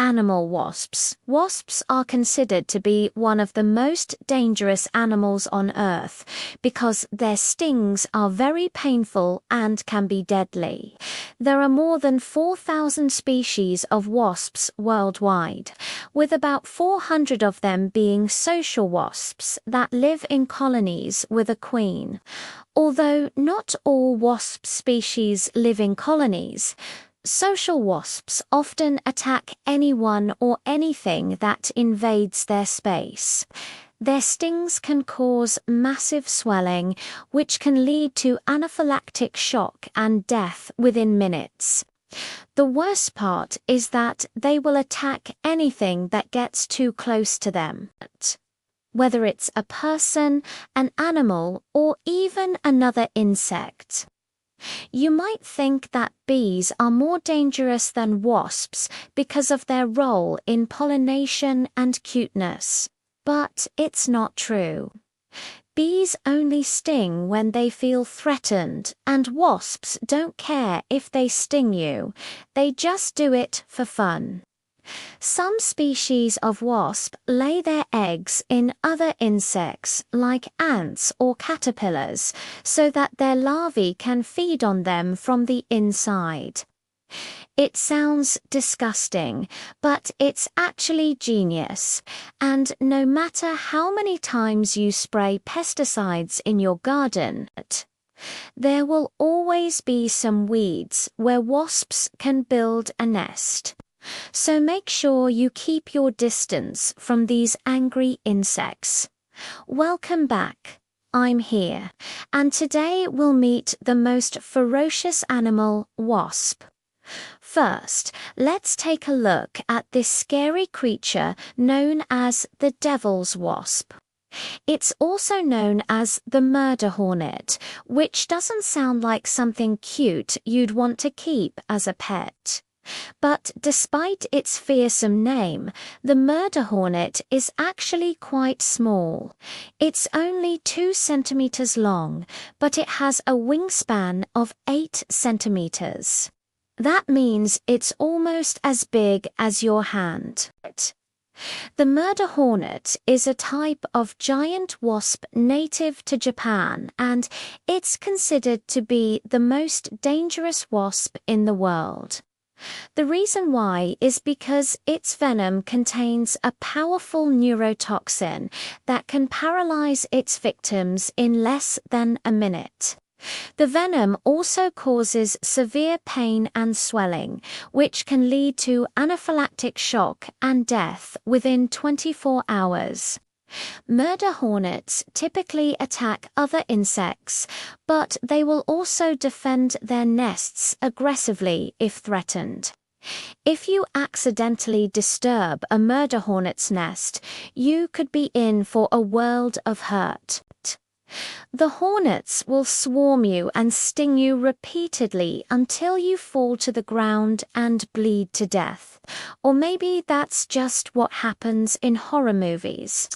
Animal wasps. Wasps are considered to be one of the most dangerous animals on Earth because their stings are very painful and can be deadly. There are more than 4,000 species of wasps worldwide, with about 400 of them being social wasps that live in colonies with a queen. Although not all wasp species live in colonies, social wasps often attack anyone or anything that invades their space. Their stings can cause massive swelling, which can lead to anaphylactic shock and death within minutes. The worst part is that they will attack anything that gets too close to them, whether it's a person, an animal, or even another insect. You might think that bees are more dangerous than wasps because of their role in pollination and cuteness, but it's not true. Bees only sting when they feel threatened, and wasps don't care if they sting you, they just do it for fun. Some species of wasp lay their eggs in other insects like ants or caterpillars so that their larvae can feed on them from the inside. It sounds disgusting, but it's actually genius, and no matter how many times you spray pesticides in your garden, there will always be some weeds where wasps can build a nest. So make sure you keep your distance from these angry insects. Welcome back. I'm here, and today we'll meet the most ferocious animal, wasp. First, let's take a look at this scary creature known as the devil's wasp. It's also known as the murder hornet, which doesn't sound like something cute you'd want to keep as a pet. But despite its fearsome name, the murder hornet is actually quite small. It's only 2 centimeters long, but it has a wingspan of 8 centimeters. That means it's almost as big as your hand. The murder hornet is a type of giant wasp native to Japan, and it's considered to be the most dangerous wasp in the world. The reason why is because its venom contains a powerful neurotoxin that can paralyze its victims in less than a minute. The venom also causes severe pain and swelling, which can lead to anaphylactic shock and death within 24 hours. Murder hornets typically attack other insects, but they will also defend their nests aggressively if threatened. If you accidentally disturb a murder hornet's nest, you could be in for a world of hurt. The hornets will swarm you and sting you repeatedly until you fall to the ground and bleed to death. Or maybe that's just what happens in horror movies.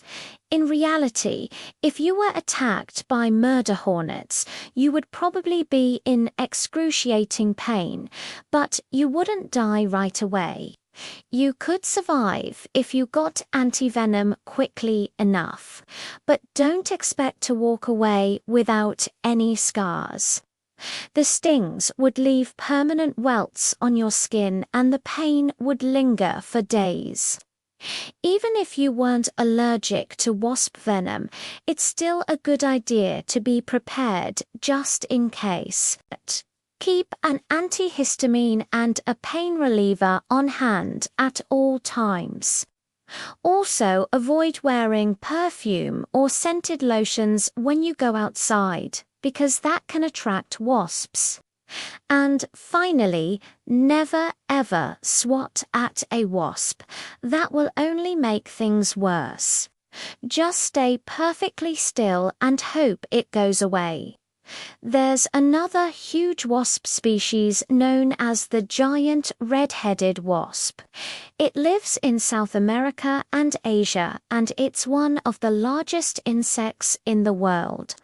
In reality, if you were attacked by murder hornets, you would probably be in excruciating pain, but you wouldn't die right away. You could survive if you got antivenom quickly enough, but don't expect to walk away without any scars. The stings would leave permanent welts on your skin and the pain would linger for days. Even if you weren't allergic to wasp venom, it's still a good idea to be prepared just in case. Keep an antihistamine and a pain reliever on hand at all times. Also, avoid wearing perfume or scented lotions when you go outside, because that can attract wasps. And finally, never ever swat at a wasp. That will only make things worse. Just stay perfectly still and hope it goes away. There's another huge wasp species known as the giant red-headed wasp. It lives in South America and Asia, and it's one of the largest insects in the world.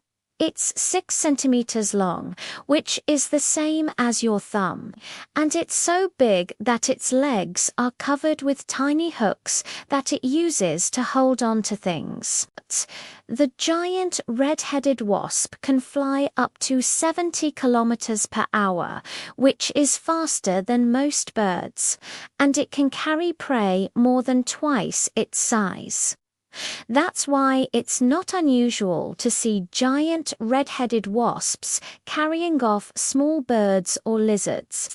It's 6 centimeters long, which is the same as your thumb, and it's so big that its legs are covered with tiny hooks that it uses to hold on to things. The giant red-headed wasp can fly up to 70 kilometers per hour, which is faster than most birds, and it can carry prey more than twice its size. That's why it's not unusual to see giant red-headed wasps carrying off small birds or lizards.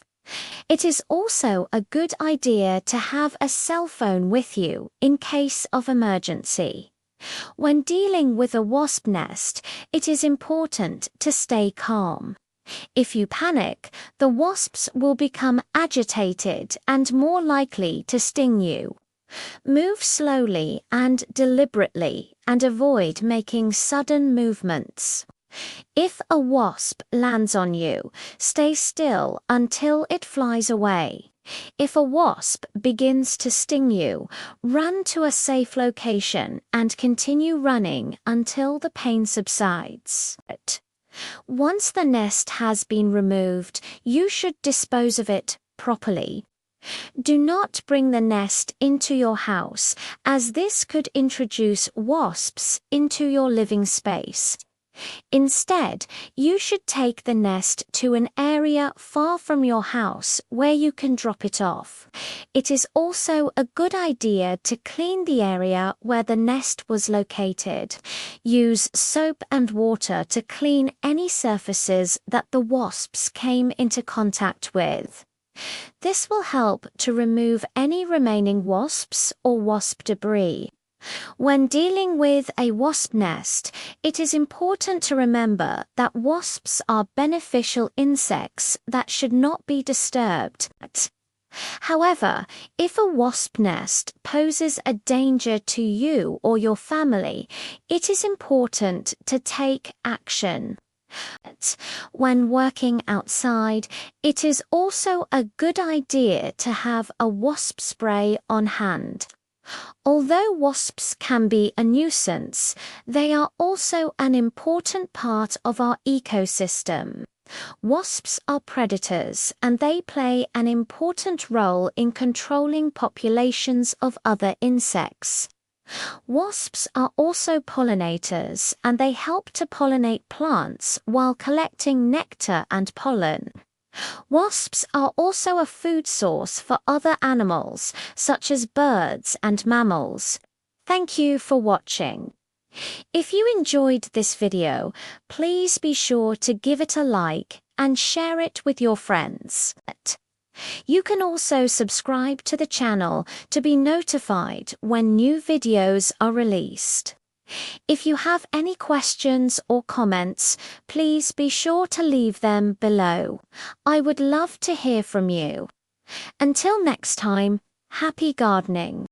It is also a good idea to have a cell phone with you in case of emergency. When dealing with a wasp nest, it is important to stay calm. If you panic, the wasps will become agitated and more likely to sting you. Move slowly and deliberately and avoid making sudden movements. If a wasp lands on you, stay still until it flies away. If a wasp begins to sting you, run to a safe location and continue running until the pain subsides. Once the nest has been removed, you should dispose of it properly. Do not bring the nest into your house, as this could introduce wasps into your living space. Instead, you should take the nest to an area far from your house where you can drop it off. It is also a good idea to clean the area where the nest was located. Use soap and water to clean any surfaces that the wasps came into contact with. This will help to remove any remaining wasps or wasp debris. When dealing with a wasp nest, it is important to remember that wasps are beneficial insects that should not be disturbed. However, if a wasp nest poses a danger to you or your family, it is important to take action. When working outside, it is also a good idea to have a wasp spray on hand. Although wasps can be a nuisance, they are also an important part of our ecosystem. Wasps are predators, and they play an important role in controlling populations of other insects. Wasps are also pollinators, and they help to pollinate plants while collecting nectar and pollen. Wasps are also a food source for other animals, such as birds and mammals. Thank you for watching. If you enjoyed this video, please be sure to give it a like and share it with your friends. You can also subscribe to the channel to be notified when new videos are released. If you have any questions or comments, please be sure to leave them below. I would love to hear from you. Until next time, happy gardening.